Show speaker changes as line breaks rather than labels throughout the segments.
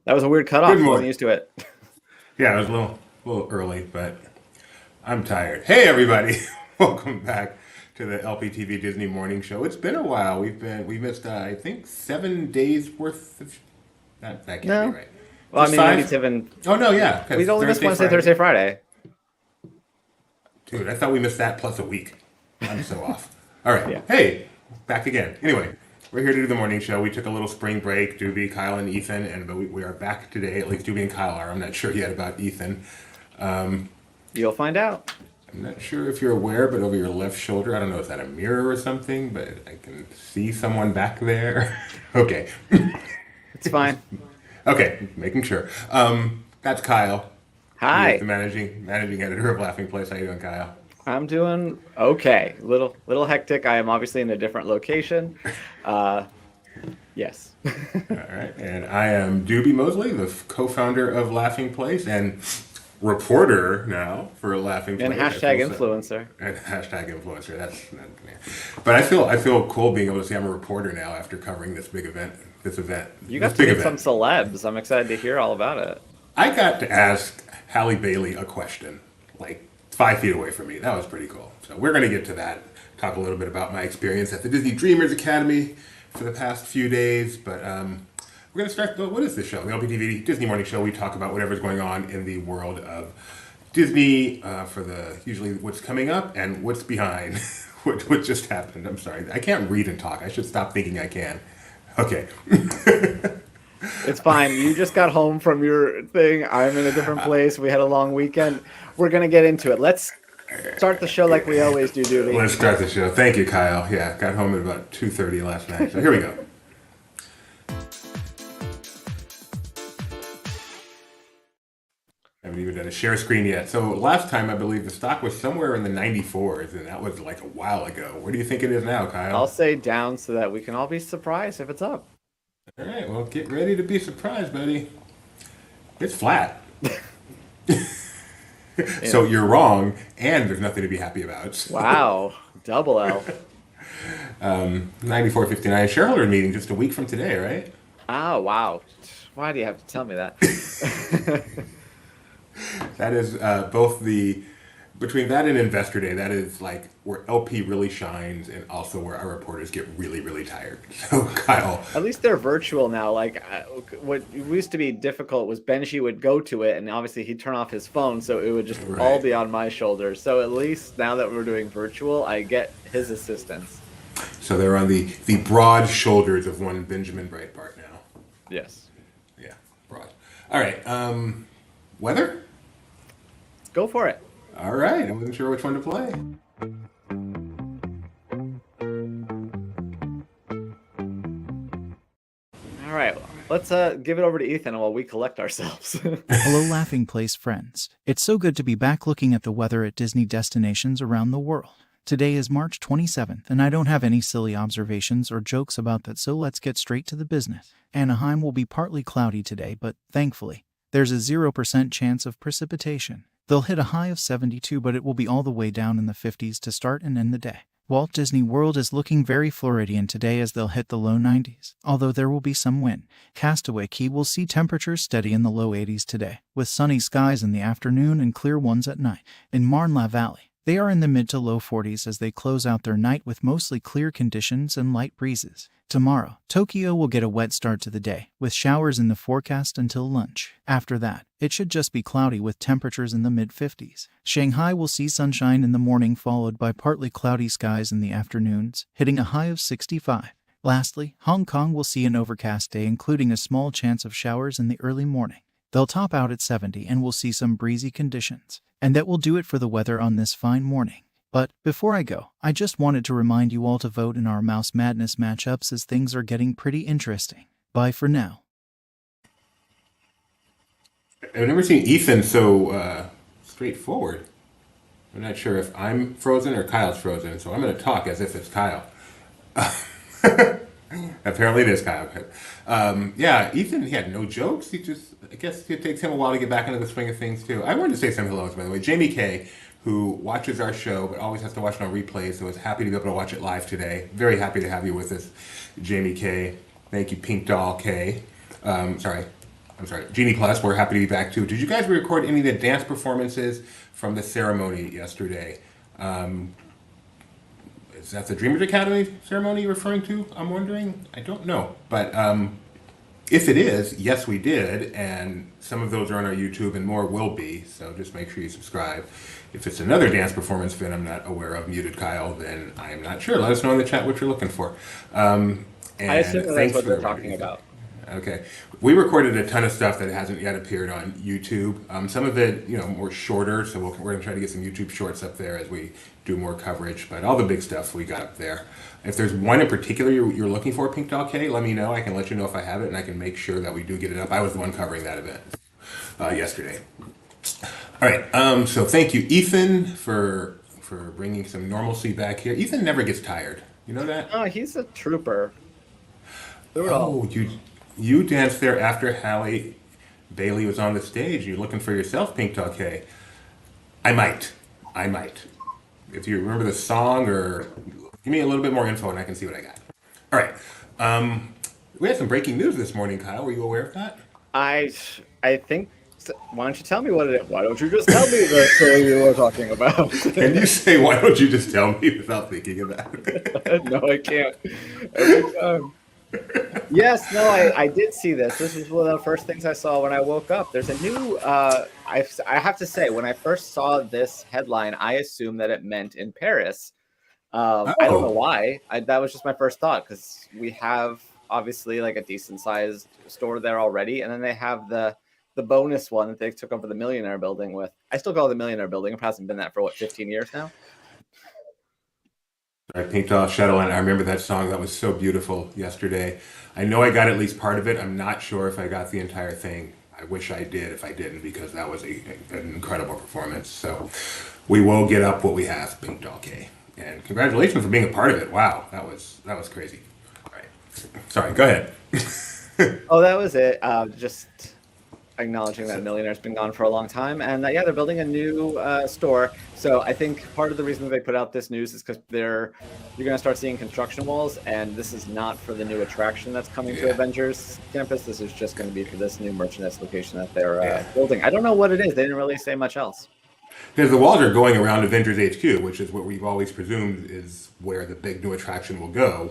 That was a weird
Good
cutoff. Wasn't
morning.
used to it.
Yeah, it was a little early, but I'm tired. Hey, everybody! Welcome back to the LPTV Disney Morning Show. It's been a while. We missed I think 7 days worth of that can't be
No.
right.
Well, I
Just
mean, maybe
five?
seven.
Oh no, yeah, because
We'd only missed
Thursday,
Wednesday,
Friday.
Thursday, Friday.
Dude, I thought we missed that plus a week. I'm so off. All right.
Yeah.
Hey, back again. Anyway, we're here to do the morning show. We took a little spring break, Doobie, Kyle, and Ethan, and we are back today. At least Doobie and Kyle are. I'm not sure yet about Ethan.
You'll find out.
I'm not sure if you're aware, but over your left shoulder, I don't know if that's a mirror or something, but I can see someone back there. Okay.
It's fine.
Okay, making sure. That's Kyle. He is the
Hi.
managing editor of Laughing Place. How you doing, Kyle?
I'm doing okay. Little hectic. I am obviously in a different location. Uh, yes.
All right. And I am Doobie Mosley, the co-founder of Laughing Place and reporter now for Laughing
And
Place.
hashtag influencer.
And hashtag influencer. That's not, yeah. But I feel cool being able to say I'm a reporter now after covering this big event.
You
This
got to
big
meet some
event.
celebs. I'm excited to hear all about it.
I got to ask Halle Bailey a question, like 5 feet away from me. That was pretty cool. So we're going to get to that. Talk a little bit about my experience at the Disney Dreamers Academy for the past few days. But we're going to start. What is this show? The LPTV Disney Morning Show. We talk about whatever's going on in the world of Disney for the usually what's coming up and what's behind. What just happened? I'm sorry. I can't read and talk. I should stop thinking I can. Okay.
It's fine. You just got home from your thing. I'm in a different place. We had a long weekend. We're gonna get into it. Let's start the show like we always do, Doobie.
Let's start the show. Thank you, Kyle. Yeah, got home at about 2:30 last night. So here we go. I haven't even done a share screen yet. So last time I believe the stock was somewhere in the 94s, and that was like a while ago. Where do you think it is now,
I'll
Kyle?
say down so that we can all be surprised if it's up.
All right, well, get ready to be surprised, buddy. It's flat.
You
So
know.
you're wrong, and there's nothing to be happy about.
Wow. Double L.
94.59 shareholder meeting just a week from today, right?
Oh, wow. Why do you have to tell me that?
That is both the between that and Investor Day. That is like where LP really shines, and also where our reporters get really, really tired. So Kyle,
At least they're virtual now. Like what used to be difficult was Benji would go to it, and obviously he'd turn off his phone, so it would just all
right?
be on my shoulders. So at least now that we're doing virtual, I get his assistance.
So they're on the broad shoulders of one Benjamin Breitbart now.
Yes.
Yeah, broad. All right. Weather.
Go for it.
All right. I wasn't sure which one to play.
All right. Let's give it over to Ethan while we collect ourselves.
Hello, Laughing Place friends. It's so good to be back looking at the weather at Disney destinations around the world. Today is March 27th, and I don't have any silly observations or jokes about that, so let's get straight to the business. Anaheim will be partly cloudy today, but thankfully, there's a 0% chance of precipitation. They'll hit a high of 72, but it will be all the way down in the 50s to start and end the day. Walt Disney World is looking very Floridian today as they'll hit the low 90s, although there will be some wind. Castaway Cay will see temperatures steady in the low 80s today, with sunny skies in the afternoon and clear ones at night. In Marne-la Valley, they are in the mid to low 40s as they close out their night with mostly clear conditions and light breezes. Tomorrow, Tokyo will get a wet start to the day, with showers in the forecast until lunch. After that, it should just be cloudy with temperatures in the mid-50s. Shanghai will see sunshine in the morning followed by partly cloudy skies in the afternoons, hitting a high of 65. Lastly, Hong Kong will see an overcast day including a small chance of showers in the early morning. They'll top out at 70 and we'll see some breezy conditions. And that will do it for the weather on this fine morning. But before I go, I just wanted to remind you all to vote in our Mouse Madness matchups as things are getting pretty interesting. Bye for now.
I've never seen Ethan so straightforward. I'm not sure if I'm frozen or Kyle's frozen, so I'm going to talk as if it's Kyle. Apparently it is Kyle. Yeah, Ethan, he had no jokes. I guess it takes him a while to get back into the swing of things, too. I wanted to say some hellos, by the way. Jamie K, who watches our show, but always has to watch it on replay, so is happy to be able to watch it live today. Very happy to have you with us, Jamie K. Thank you, Pink Doll K. Sorry, I'm sorry, Genie Plus. We're happy to be back too. Did you guys record any of the dance performances from the ceremony yesterday? Is that the Dreamers Academy ceremony you're referring to? I'm wondering. I don't know, but if it is, yes, we did, and some of those are on our YouTube, and more will be. So just make sure you subscribe. If it's another dance performance fan I'm not aware of, muted Kyle, then I am not sure. Let us know in the chat what you're looking for. And
I assume that's
thanks
what
for
they're talking about.
Okay, we recorded a ton of stuff that hasn't yet appeared on YouTube. Some of it, more shorter, so we're gonna try to get some YouTube shorts up there as we do more coverage. But all the big stuff we got up there. If there's one in particular you're looking for, Pink Dog K, let me know. I can let you know if I have it, and I can make sure that we do get it up. I was the one covering that event yesterday. All right, so thank you, Ethan, for bringing some normalcy back here. Ethan never gets tired. You know that?
Oh, he's a trooper.
Oh, you danced there after Halle Bailey was on the stage. You're looking for yourself, Pink Dog K. I might. If you remember the song, or give me a little bit more info and I can see what I got. All right. We had some breaking news this morning, Kyle. Were you aware of that?
I think. Why don't you tell me what it is? Why don't you just tell me the story you were talking about?
Can you say, why don't you just tell me without thinking about it?
No, I can't. Every time. Yes, no, I did see this. This was one of the first things I saw when I woke up. There's a new, I have to say, when I first saw this headline, I assumed that it meant in Paris. I don't know why. That was just my first thought, because we have obviously like a decent sized store there already. And then they have the bonus one that they took over the Millionaire Building with. I still call it the Millionaire Building. It hasn't been that for 15 years now?
I Pink Off Shadowline. I remember that song. That was so beautiful yesterday. I know I got at least part of it. I'm not sure if I got the entire thing. I wish I did if I didn't, because that was an incredible performance. So we will get up what we have, Pink Dog K. And congratulations for being a part of it. Wow, that was crazy. All right. Sorry, go ahead.
Oh, that was it. Just acknowledging that Millionaire's been gone for a long time, and they're building a new store. So I think part of the reason that they put out this news is because you're going to start seeing construction walls, and this is not for the new attraction that's coming to Avengers Campus. This is just going to be for this new merchandise location that they're building. I don't know what it is. They didn't really say much else.
Because the walls are going around Avengers HQ, which is what we've always presumed is where the big new attraction will go.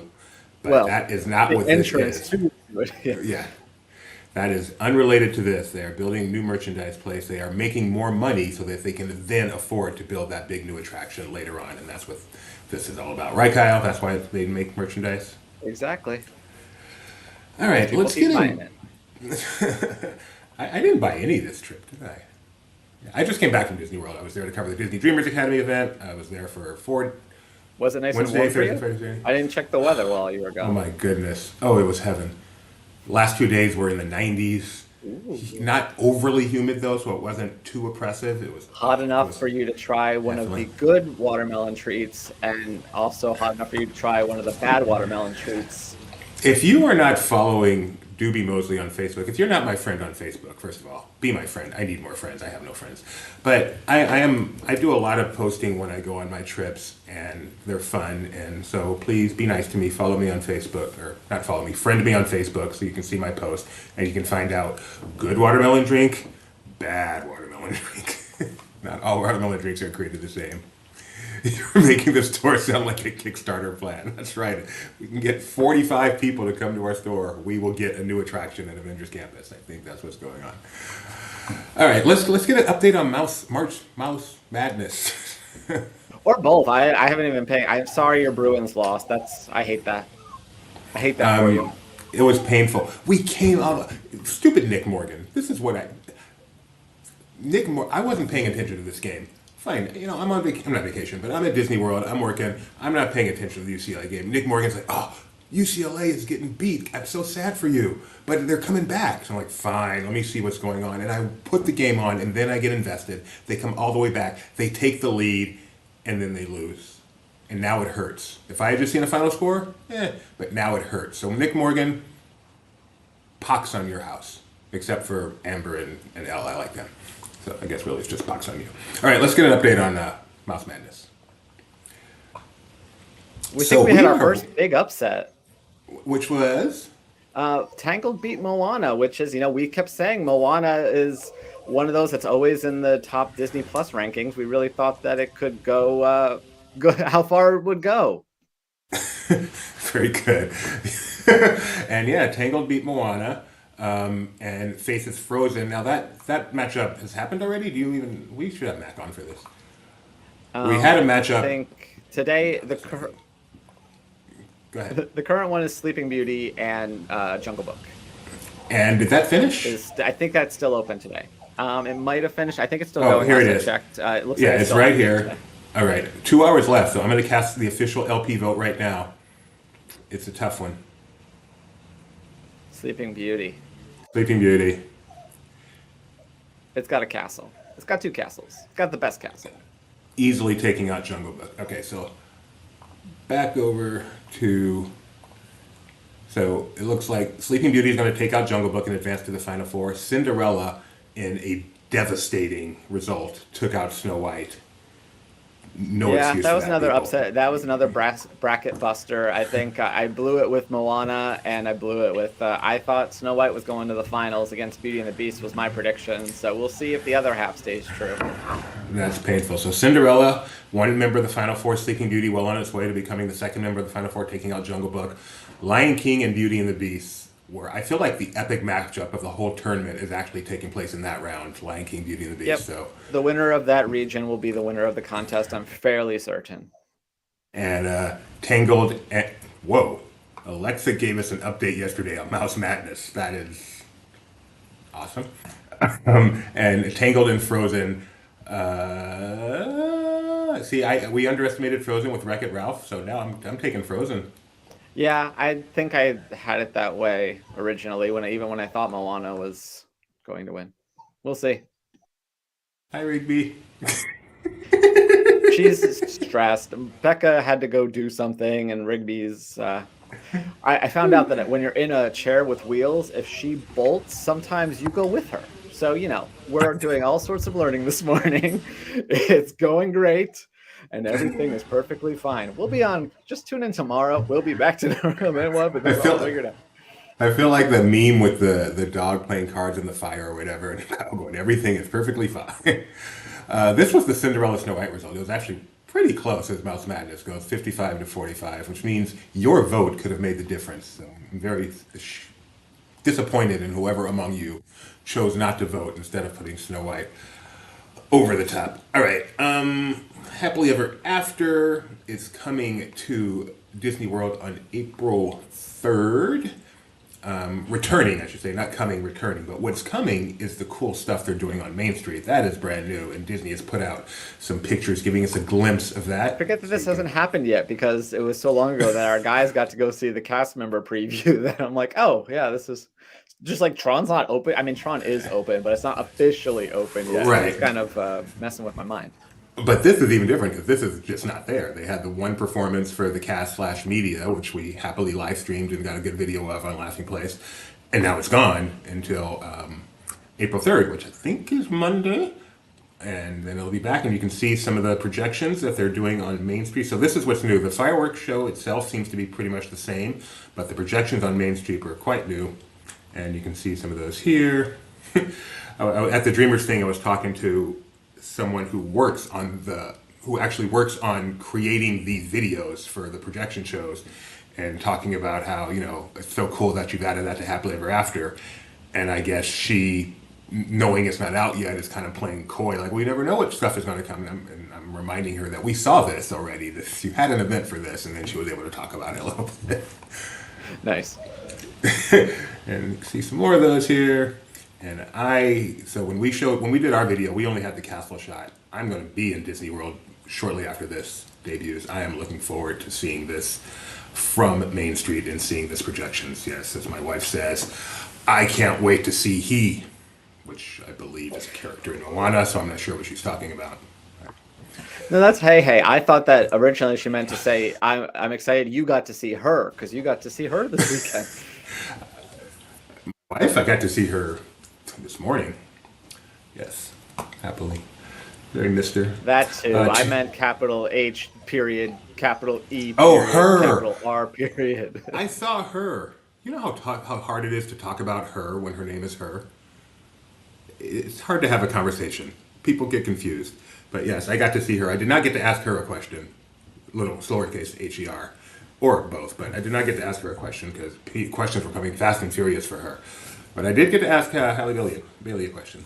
But that is not what this is. Yeah. That is unrelated to this. They are building a new merchandise place. They are making more money so that they can then afford to build that big new attraction later on. And that's what this is all about. Right, Kyle? That's why they make merchandise?
Exactly.
All right, let's get in. I didn't buy any of this trip, did I? I just came back from Disney World. I was there to cover the Disney Dreamers Academy event. I was there for
Was it nice and warm for you? I didn't check the weather while you were gone.
Oh, my goodness. Oh, it was heaven. Last 2 days were in the 90s. Ooh. Not overly humid, though, so it wasn't too oppressive. It was
hot enough for you to try one of the good watermelon treats, and also hot enough for you to try one of the bad watermelon treats.
If you are not following Doobie Mosley on Facebook, if you're not my friend on Facebook, first of all, be my friend. I need more friends. I have no friends. But I do a lot of posting when I go on my trips, and they're fun. And so please be nice to me. Follow me on Facebook, or not follow me, friend me on Facebook so you can see my post, and you can find out good watermelon drink, bad watermelon drink. Not all watermelon drinks are created the same. You're making the store sound like a Kickstarter plan. That's right. We can get 45 people to come to our store. We will get a new attraction at Avengers Campus. I think that's what's going on. All right, let's get an update on Mouse Madness.
Or both. I haven't even paid. I'm sorry your Bruins lost. I hate that. I hate that for you.
It was painful. We came out. Stupid Nick Morgan. This is what I wasn't paying attention to this game. Fine, I'm not vacation, but I'm at Disney World. I'm working. I'm not paying attention to the UCLA game. Nick Morgan's like, oh, UCLA is getting beat. I'm so sad for you, but they're coming back. So I'm like, fine, let me see what's going on. And I put the game on, and then I get invested. They come all the way back. They take the lead, and then they lose. And now it hurts. If I had just seen a final score, but now it hurts. So Nick Morgan, pox on your house, except for Amber and Elle. I like them. So I guess really it's just pox on you. All right, let's get an update on Mouse Madness.
We had our first big upset.
Which was?
Tangled beat Moana, which is, we kept saying Moana is one of those that's always in the top Disney Plus rankings. We really thought that it could go how far it would go.
Very good. And yeah, Tangled beat Moana, and faces Frozen. Now that matchup has happened already. We should have Mac on for this. We had a matchup.
I think today
Go ahead.
the current one is Sleeping Beauty and Jungle Book.
And did that finish?
I think that's still open today. It might have finished. I think it's still
Oh,
going.
here it
I
is.
checked. It looks
Yeah,
like
it's
still
right
open
here.
today.
All right, 2 hours left, so I'm going to cast the official LP vote right now. It's a tough one.
Sleeping Beauty.
Sleeping Beauty.
It's got a castle. It's got 2 castles. It's got the best castle.
Easily taking out Jungle Book. Okay, so back over to... So it looks like Sleeping Beauty is going to take out Jungle Book and advance to the Final Four. Cinderella, in a devastating result, took out Snow White. No excuse
that
for
was another
people.
upset. That was another bracket buster. I think I blew it with Moana, and I blew it with. I thought Snow White was going to the finals against Beauty and the Beast was my prediction. So we'll see if the other half stays true.
That's painful. So Cinderella, one member of the Final Four, Sleeping Beauty, well on its way to becoming the second member of the Final Four, taking out Jungle Book. Lion King and Beauty and the Beast, where I feel like the epic matchup of the whole tournament is actually taking place in that round. Lion King, Beauty and the Beast.
Yep.
So
the winner of that region will be the winner of the contest. I'm fairly certain.
And Tangled. Whoa. Alexa gave us an update yesterday on Mouse Madness. That is awesome. And Tangled and Frozen. We underestimated Frozen with Wreck-It Ralph, so now I'm taking Frozen.
Yeah, I think I had it that way originally when I thought Moana was going to win. We'll see.
Hi, Rigby.
She's stressed. Becca had to go do something, and Rigby's. I found out that when you're in a chair with wheels, if she bolts, sometimes you go with her. So, we're doing all sorts of learning this morning. It's going great, and everything is perfectly fine. We'll be on. Just tune in tomorrow. We'll be back to normal. Then we'll have it all figured out.
I feel like the meme with the dog playing cards in the fire or whatever, and going, everything is perfectly fine. This was the Cinderella Snow White result. It was actually pretty close as Mouse Madness goes, 55 to 45, which means your vote could have made the difference. So I'm very disappointed in whoever among you chose not to vote instead of putting Snow White over the top. All right. Happily Ever After is coming to Disney World on April 3rd. Returning, I should say, not coming, returning. But what's coming is the cool stuff they're doing on Main Street. That is brand new, and Disney has put out some pictures giving us a glimpse of that.
I forget that this hasn't happened yet because it was so long ago that our guys got to go see the cast member preview that I'm like, oh, yeah, this is just like Tron's not open. I mean, Tron is open, but it's not officially open yet.
Right.
It's kind of messing with my mind.
But this is even different because this is just not there. They had the one performance for the cast/media, which we happily live streamed and got a good video of on Laughing Place. And now it's gone until April 3rd, which I think is Monday. And then it'll be back, and you can see some of the projections that they're doing on Main Street. So this is what's new. The fireworks show itself seems to be pretty much the same, but the projections on Main Street are quite new. And you can see some of those here. At the Dreamers thing, I was talking to someone who actually works on creating these videos for the projection shows, and talking about how, it's so cool that you've added that to Happily Ever After. And I guess she, knowing it's not out yet, is kind of playing coy, like, we never know what stuff is going to come. And I'm reminding her that we saw this already. You had an event for this, and then she was able to talk about it a little bit.
Nice.
And see some more of those here. And so when we did our video, we only had the castle shot. I'm going to be in Disney World shortly after this debuts. I am looking forward to seeing this from Main Street and seeing this projections. Yes, as my wife says, I can't wait to see He, which I believe is a character in Moana, so I'm not sure what she's talking about.
No, that's hey. I thought that originally she meant to say, I'm excited you got to see her, because you got to see her this weekend.
My wife, I got to see her this morning. Yes, happily. Very Mr.
That too. I meant capital H period, capital E period,
Oh, her.
capital R period.
I saw her. You know how hard it is to talk about her when her name is her? It's hard to have a conversation. People get confused. But yes, I got to see her. I did not get to ask her a question, little lowercase her, or both, but I did not get to ask her a question because questions were coming fast and furious for her. But I did get to ask Halle Bailey a question.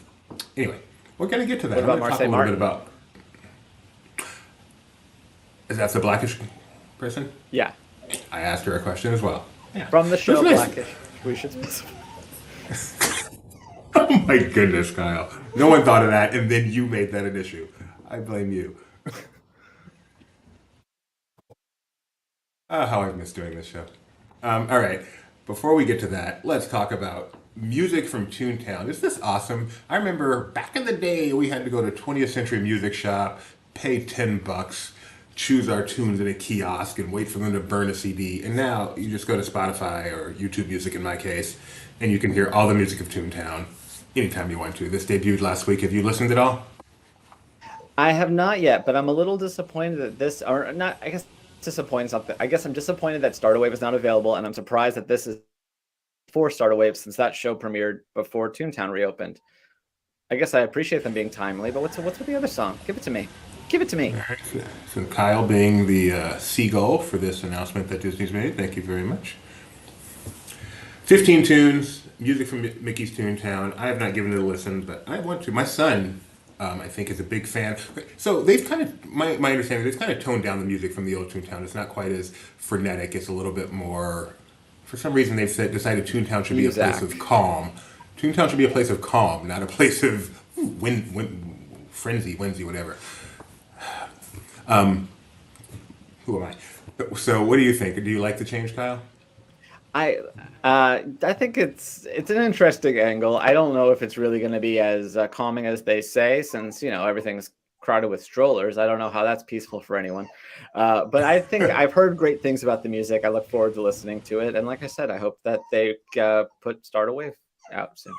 Anyway, we're going to get to that.
What
I'm
about
going to talk a
Marseille
little bit
Martin?
about. Is that the Blackish person?
Yeah,
I asked her a question as well. Yeah.
from the
It was
show
nice.
Blackish. We should specify.
Oh my goodness, Kyle. No one thought of that, and then you made that an issue. I blame you. How I've missed doing this show. All right. Before we get to that, let's talk about music from Toontown. Is this awesome? I remember back in the day, we had to go to 20th Century Music Shop, pay $10, choose our tunes in a kiosk, and wait for them to burn a CD. And now you just go to Spotify or YouTube Music, in my case, and you can hear all the music of Toontown anytime you want to. This debuted last week. Have you listened at all?
I have not yet, but I'm a little disappointed that this, or not, I guess disappointed something. I guess I'm disappointed that Starter Wave is not available, and I'm surprised that this is for Starter Wave since that show premiered before Toontown reopened. I guess I appreciate them being timely, but what's with the other song? Give it to me. Give it to me.
So Kyle being the seagull for this announcement that Disney's made. Thank you very much. 15 tunes, music from Mickey's Toontown. I have not given it a listen, but I want to. My son, I think, is a big fan. So they've kind of, my understanding, they've kind of toned down the music from the old Toontown. It's not quite as frenetic. It's a little bit more, for some reason they've decided Toontown should be a place of calm. Toontown should be a place of calm, not a place of frenzy, whimsy, whatever. Who am I? So what do you think? Do you like the change, Kyle?
I think it's an interesting angle. I don't know if it's really going to be as calming as they say, since everything's crowded with strollers. I don't know how that's peaceful for anyone. But I think I've heard great things about the music. I look forward to listening to it, and like I said, I hope that they put Start a Wave out soon.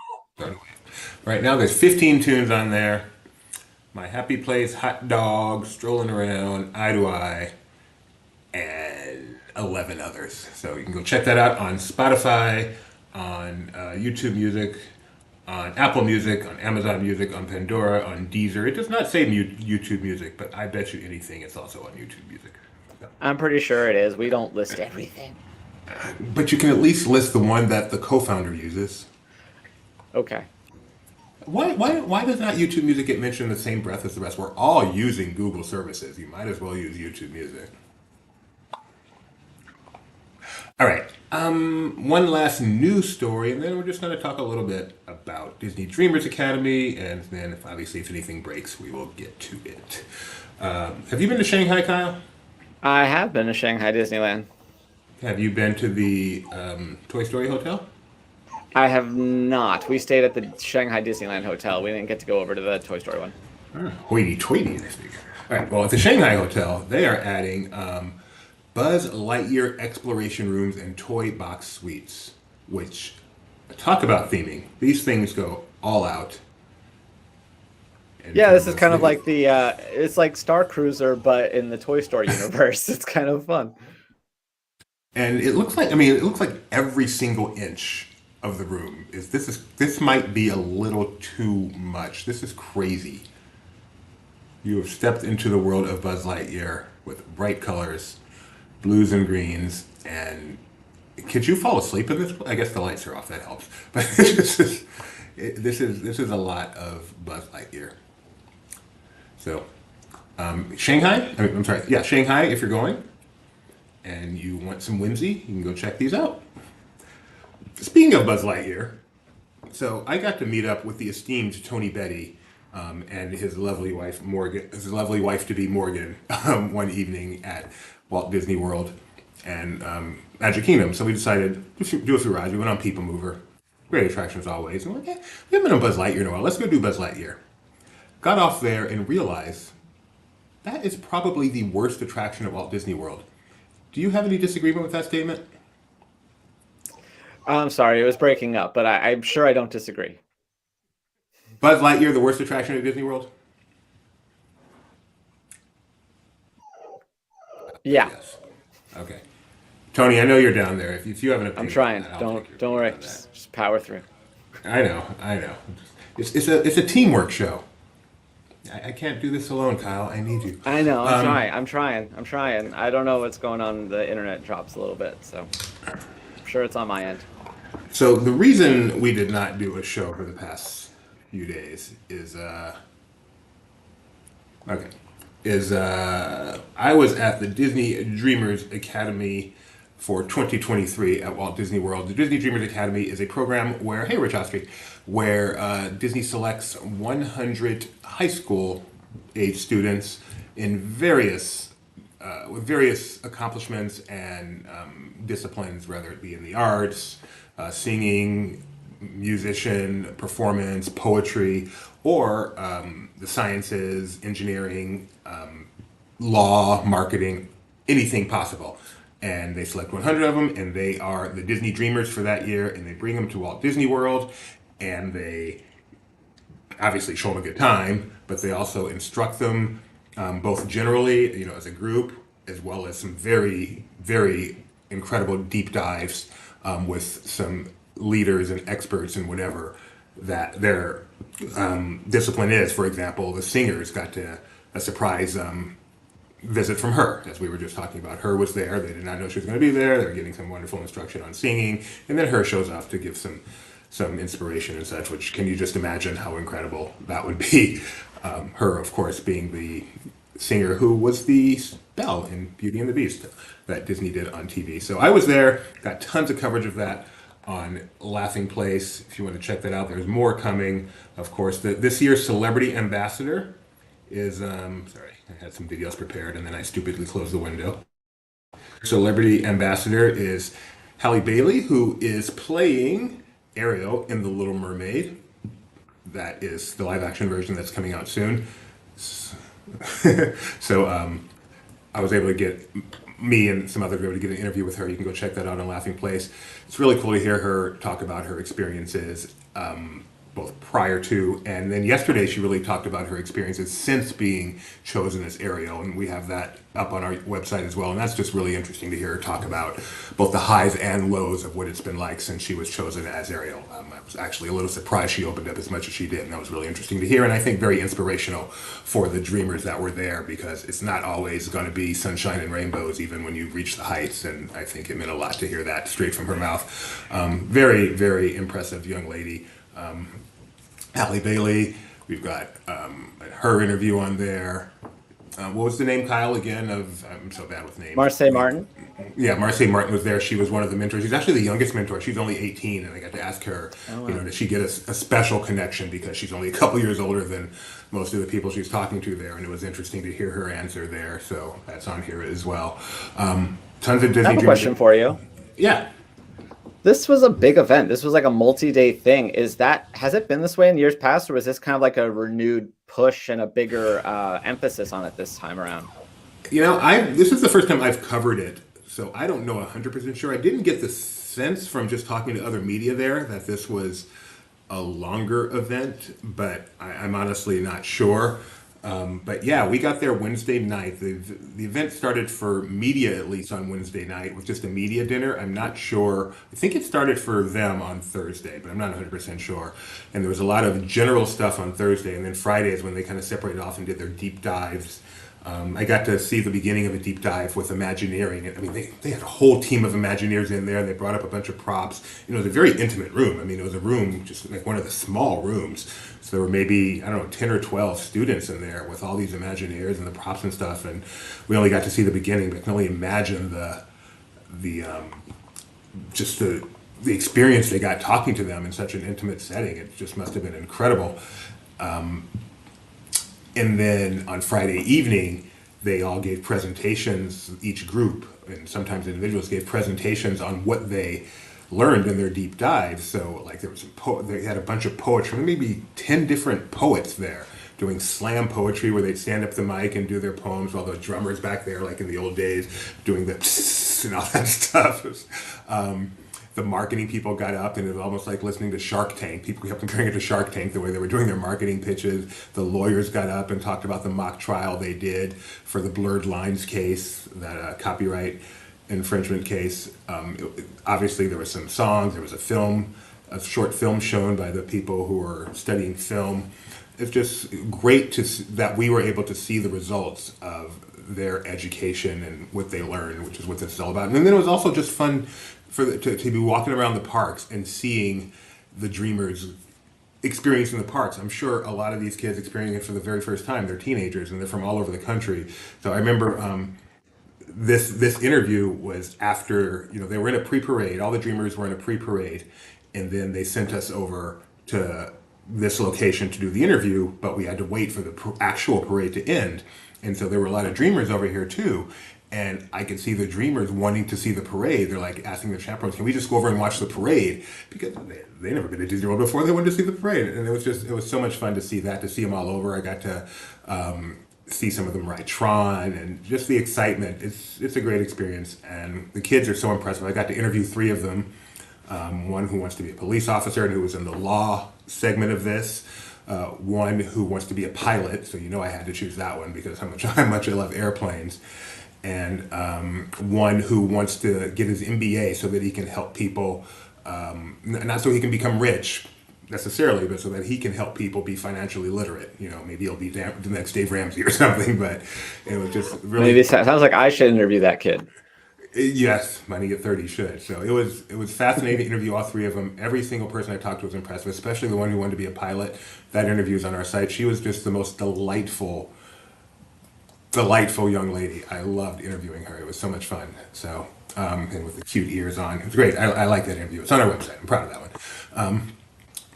Right now, there's 15 tunes on there. My Happy Place, Hot Dog, Strolling Around, Eye to Eye, and 11 others. So you can go check that out on Spotify, on YouTube Music, on Apple Music, on Amazon Music, on Pandora, on Deezer. It does not say YouTube Music, but I bet you anything it's also on YouTube Music. So.
I'm pretty sure it is. We don't list everything.
But you can at least list the one that the co-founder uses.
Okay.
Why does not YouTube Music get mentioned in the same breath as the rest? We're all using Google services. You might as well use YouTube Music. All right. One last news story, and then we're just going to talk a little bit about Disney Dreamers Academy, and then if anything breaks, we will get to it. Have you been to Shanghai, Kyle?
I have been to Shanghai Disneyland.
Have you been to the Toy Story Hotel?
I have not. We stayed at the Shanghai Disneyland Hotel. We didn't get to go over to the Toy Story one.
Hoity-toity, I speak. All right. Well, at the Shanghai Hotel, they are adding Buzz Lightyear exploration rooms and toy box suites, which, talk about theming. These things go all out.
Yeah, this is kind of like it's like Star Cruiser, but in the Toy Story universe. It's kind of fun.
And it looks like, every single inch of the room this might be a little too much. This is crazy. You have stepped into the world of Buzz Lightyear with bright colors, blues and greens, and could you fall asleep in this? I guess the lights are off. That helps. But this is a lot of Buzz Lightyear. So, Shanghai. I'm sorry. Yeah, Shanghai. If you're going and you want some whimsy, you can go check these out. Speaking of Buzz Lightyear, so I got to meet up with the esteemed Tony Betty and his lovely wife Morgan, his lovely wife to be Morgan, one evening at Walt Disney World and Magic Kingdom. So we decided to do a few rides. We went on People Mover, great attraction as always. And we're like, we haven't been on Buzz Lightyear in a while. Let's go do Buzz Lightyear. Got off there and realized that is probably the worst attraction at Walt Disney World. Do you have any disagreement with that statement?
I'm sorry, it was breaking up, but I'm sure I don't disagree.
Buzz Lightyear, the worst attraction at Disney World?
Yeah.
Yes. Okay. Tony, I know you're down there. If you have an
I'm
opinion on
trying.
that, I'll
Don't
take your
don't worry.
opinion on that.
Just power through.
I know. It's a teamwork show. I can't do this alone, Kyle. I need you.
I know. I'm trying. I don't know what's going on. The internet drops a little bit, so I'm sure it's on my end.
So the reason we did not do a show for the past few days is okay. I was at the Disney Dreamers Academy for 2023 at Walt Disney World. The Disney Dreamers Academy is a program where, hey, Rich Ostry, where Disney selects 100 high school age students in various with various accomplishments and disciplines, whether it be in the arts, singing, musician, performance, poetry, or the sciences, engineering, law, marketing, anything possible. And they select 100 of them, and they are the Disney Dreamers for that year, and they bring them to Walt Disney World, and they obviously show them a good time, but they also instruct them both generally, as a group, as well as some very, very incredible deep dives with some leaders and experts in whatever that their discipline is. For example, the singers got a surprise visit from her, as we were just talking about. Her was there. They did not know she was going to be there. They were getting some wonderful instruction on singing, and then her shows up to give some inspiration and such, which can you just imagine how incredible that would be. Her, of course, being the singer who was the Belle in Beauty and the Beast that Disney did on TV. So I was there, got tons of coverage of that on Laughing Place. If you want to check that out, there's more coming. Of course, this year's celebrity ambassador is, sorry, I had some videos prepared and then I stupidly closed the window. Celebrity ambassador is Halle Bailey, who is playing Ariel in The Little Mermaid. That is the live action version that's coming out soon. So I was able to get me and some others were able to get an interview with her. You can go check that out on Laughing Place. It's really cool to hear her talk about her experiences, both prior to and then yesterday. She really talked about her experiences since being chosen as Ariel, and we have that up on our website as well. And that's just really interesting to hear her talk about both the highs and lows of what it's been like since she was chosen as Ariel. I was actually a little surprised she opened up as much as she did, and that was really interesting to hear, and I think very inspirational for the dreamers that were there, because it's not always going to be sunshine and rainbows even when you reach the heights, and I think it meant a lot to hear that straight from her mouth. Very, very impressive young lady. Halle Bailey, we've got her interview on there. What was the name, Kyle, again? I'm so bad with names.
Marseille Martin.
Yeah, Marseille Martin was there. She was one of the mentors. She's actually the youngest mentor. She's only 18, and I got to ask her, does she get a special connection because she's only a couple years older than most of the people she's talking to there, and it was interesting to hear her answer there. So that's on here as well. Tons of Disney.
I have a question for you.
Yeah.
This was a big event. This was like a multi-day thing. Has it been this way in years past, or was this kind of like a renewed push and a bigger emphasis on it this time around?
This is the first time I've covered it, so I don't know 100% sure. I didn't get the sense from just talking to other media there that this was a longer event, but I'm honestly not sure. But yeah, we got there Wednesday night. The event started for media, at least on Wednesday night, with just a media dinner. I'm not sure. I think it started for them on Thursday, but I'm not 100% sure. And there was a lot of general stuff on Thursday, and then Friday is when they kind of separated off and did their deep dives. I got to see the beginning of a deep dive with Imagineering. I mean, they had a whole team of Imagineers in there. They brought up a bunch of props. It was a very intimate room. I mean, it was a room, just like one of the small rooms. So there were maybe, 10 or 12 students in there with all these Imagineers and the props and stuff. And we only got to see the beginning, but I can only imagine the experience they got talking to them in such an intimate setting. It just must have been incredible. And then on Friday evening, they all gave presentations, each group, and sometimes individuals gave presentations on what they learned in their deep dives. So like there was they had a bunch of poets from maybe 10 different poets there doing slam poetry where they'd stand up the mic and do their poems while the drummers back there, like in the old days, doing the and all that stuff. The marketing people got up, and it was almost like listening to Shark Tank. People kept comparing it to Shark Tank, the way they were doing their marketing pitches. The lawyers got up and talked about the mock trial they did for the blurred lines case, that copyright infringement case. Obviously, there were some songs. There was a short film shown by the people who were studying film. It's just great that we were able to see the results of their education and what they learned, which is what this is all about. And then it was also just fun to be walking around the parks and seeing the dreamers experiencing the parks. I'm sure a lot of these kids experiencing it for the very first time. They're teenagers and they're from all over the country. So I remember this interview was after, they were in a pre-parade. All the dreamers were in a pre-parade, and then they sent us over to this location to do the interview, but we had to wait for the actual parade to end. And so there were a lot of dreamers over here too. And I could see the dreamers wanting to see the parade. They're like asking their chaperones, can we just go over and watch the parade? Because they never been to Disney World before. They wanted to see the parade. And it was so much fun to see that, to see them all over. I got to see some of them ride Tron, and just the excitement. It's a great experience. And the kids are so impressive. I got to interview 3 of them. One who wants to be a police officer and who was in the law segment of this. One who wants to be a pilot, so I had to choose that one because how much I love airplanes. And one who wants to get his MBA so that he can help people, not so he can become rich necessarily, but so that he can help people be financially literate. Maybe he'll be the next Dave Ramsey or something, but it was just really...
Maybe it sounds like I should interview that kid.
Yes, Money at 30 should. So it was fascinating to interview all 3 of them. Every single person I talked to was impressive, especially the one who wanted to be a pilot. That interview is on our site. She was just the most delightful young lady. I loved interviewing her. It was so much fun. So, and with the cute ears on, it was great. I like that interview. It's on our website. I'm proud of that one.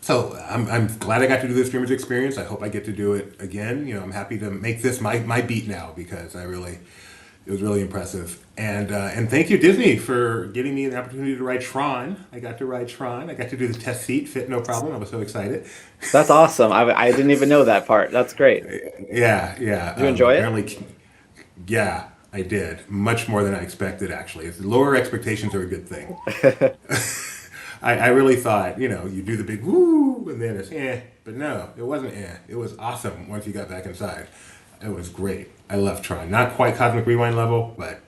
So I'm glad I got to do this Dreamers experience. I hope I get to do it again. I'm happy to make this my beat now because it was really impressive. And thank you, Disney, for giving me the opportunity to ride Tron. I got to ride Tron. I got to do the test seat, fit no problem. I was so excited.
That's awesome. I didn't even know that part. That's great.
Yeah.
Did you enjoy it?
Yeah, I did. Much more than I expected, actually. Lower expectations are a good thing. I really thought, you do the big woo, and then it's but no, it wasn't It was awesome once you got back inside. It was great. I love Tron. Not quite Cosmic Rewind level, but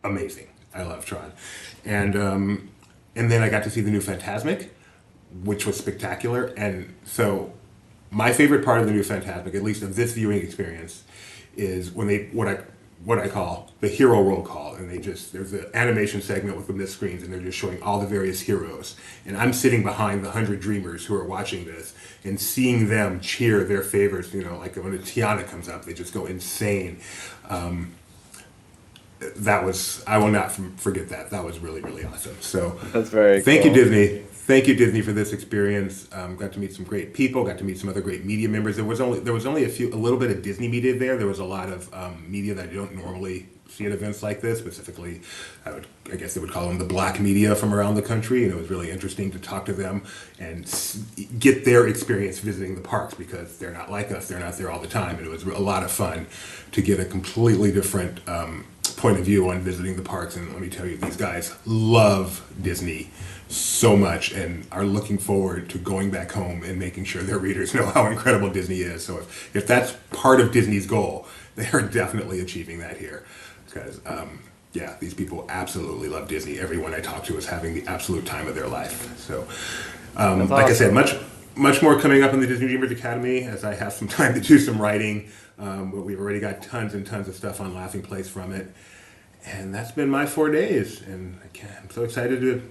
amazing. I love Tron. And then I got to see the new Fantasmic, which was spectacular. And so my favorite part of the new Fantasmic, at least of this viewing experience, is when they what I call the hero roll call, and there's an animation segment with the mist screens, and they're just showing all the various heroes, and I'm sitting behind the 100 dreamers who are watching this and seeing them cheer their favorites. Like when Tiana comes up, they just go insane. That was, I will not forget that. That was really, really awesome. So
that's very
thank
cool.
you, Disney. Thank you, Disney, for this experience. Got to meet some great people. Got to meet some other great media members. There was only a little bit of Disney media there. There was a lot of media that you don't normally see at events like this. Specifically, I guess they would call them the black media from around the country. And it was really interesting to talk to them and get their experience visiting the parks because they're not like us. They're not there all the time. And it was a lot of fun to get a completely different point of view on visiting the parks. And let me tell you, these guys love Disney so much and are looking forward to going back home and making sure their readers know how incredible Disney is. So if that's part of Disney's goal, they are definitely achieving that here. Because, these people absolutely love Disney. Everyone I talk to is having the absolute time of their life. So,
awesome.
Like I said, much more coming up in the Disney Dreamers Academy as I have some time to do some writing. But we've already got tons and tons of stuff on Laughing Place from it. And that's been my 4 days. And I'm so excited to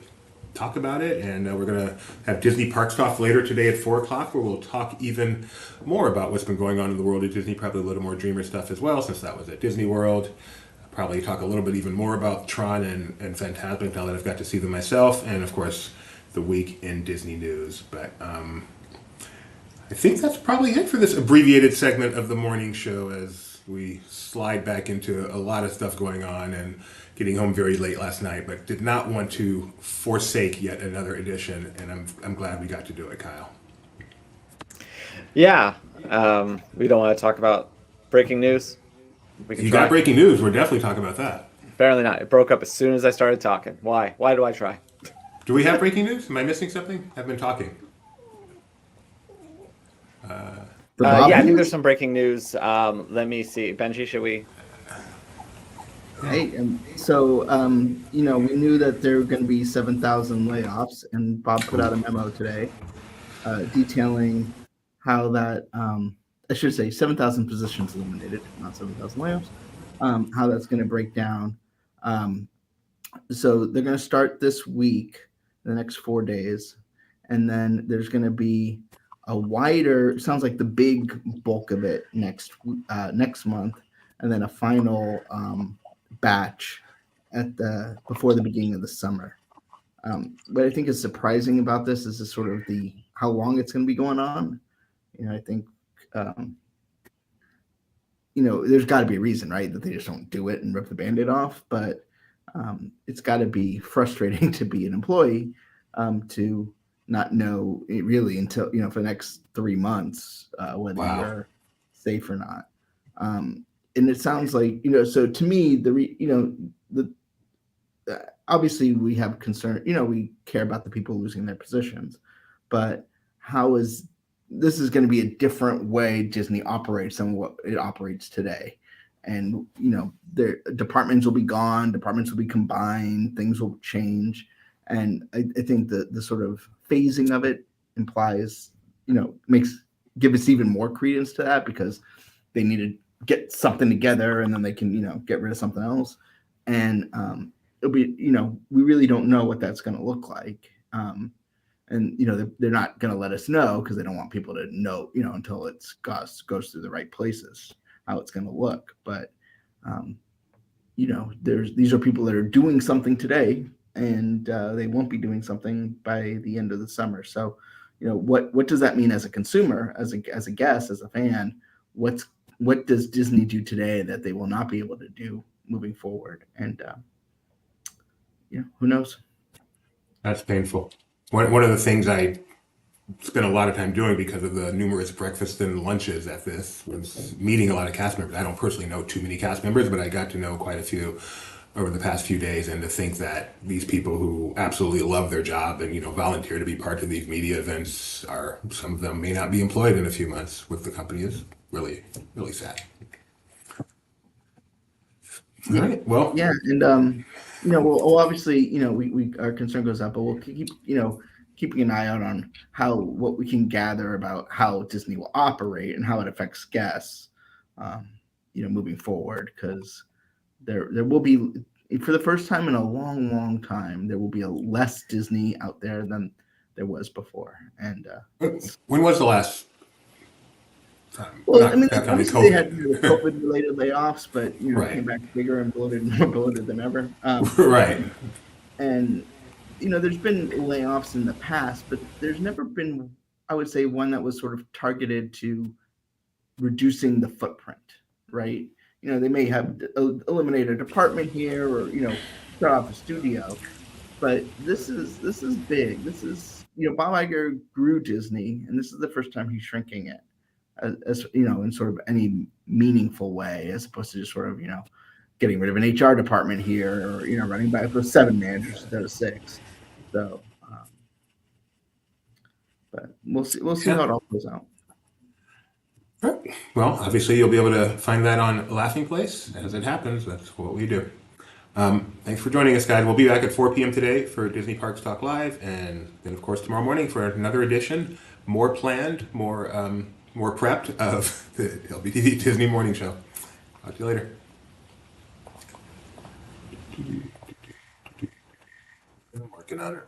talk about it. And we're going to have Disney Parks Talk later today at 4 o'clock, where we'll talk even more about what's been going on in the world of Disney, probably a little more Dreamer stuff as well, since that was at Disney World. I'll probably talk a little bit even more about Tron and Fantasmic now that I've got to see them myself. And of course, the week in Disney news. But I think that's probably it for this abbreviated segment of the morning show as we slide back into a lot of stuff going on and getting home very late last night, but did not want to forsake yet another edition, and I'm glad we got to do it, Kyle.
Yeah, we don't want to talk about breaking news.
You got breaking news. We're definitely talking about that.
Apparently not. It broke up as soon as I started talking. Why? Why do I try?
Do we have breaking news? Am I missing something? I've been talking.
I think there's some breaking news. Let me see. Benji, should we?
Hey, and so we knew that there were going to be 7,000 layoffs, and Bob put out a memo today detailing how that I should say 7,000 positions eliminated, not 7,000 layoffs. How that's going to break down. Um, so they're going to start this week, the next 4 days, and then there's going to be a wider. Sounds like the big bulk of it next month, and then a final batch at the before the beginning of the summer. What I think is surprising about this is the sort of the how long it's going to be going on. I think um, there's got to be a reason, right, that they just don't do it and rip the Band-Aid off. But it's got to be frustrating to be an employee to not know it really until for the next 3 months whether
Wow.
you're safe or not. And it sounds like So to me, the obviously we have concern. We care about the people losing their positions, but how is this is going to be a different way Disney operates than what it operates today. And their departments will be gone, departments will be combined, things will change. And I think the sort of phasing of it implies, give us even more credence to that, because they need to get something together and then they can, get rid of something else. And it'll be, we really don't know what that's going to look like. And they're not going to let us know because they don't want people to know, until it goes through the right places how it's going to look. But these are people that are doing something today, and they won't be doing something by the end of the summer. So, what does that mean as a consumer, as a guest, as a fan? What does Disney do today that they will not be able to do moving forward? And who knows?
That's painful. One of the things I spent a lot of time doing because of the numerous breakfasts and lunches at this was meeting a lot of cast members. I don't personally know too many cast members, but I got to know quite a few over the past few days. And to think that these people who absolutely love their job and volunteer to be part of these media events are, some of them may not be employed in a few months with the company, is really, really sad. All right. Well,
Yeah, and well, obviously, we our concern goes up, but we'll keep, keeping an eye out on what we can gather about how Disney will operate and how it affects guests, moving forward, because there will be, for the first time in a long, long time, there will be a less Disney out there than there was before. And
when was the last time?
well, I mean,
Not counting
obviously they had
COVID.
COVID-related layoffs, but
Right.
came back bigger and bloated, more bloated than ever.
Right.
And there's been layoffs in the past, but there's never been, I would say, one that was sort of targeted to reducing the footprint, right? They may have eliminated a department here, or shut off a studio, but this is big. This is, Bob Iger grew Disney, and this is the first time he's shrinking it, as in sort of any meaningful way, as opposed to just sort of getting rid of an HR department here, or running back with 7 managers instead of 6. So, but we'll see. We'll see how it all goes out.
Right. Well, obviously you'll be able to find that on Laughing Place as it happens. That's what we do. Thanks for joining us, guys. We'll be back at 4 p.m. today for Disney Parks Talk Live, and then of course tomorrow morning for another edition, more planned, more prepped of the LPTV Disney Morning Show. Talk to you later. I'm working on it.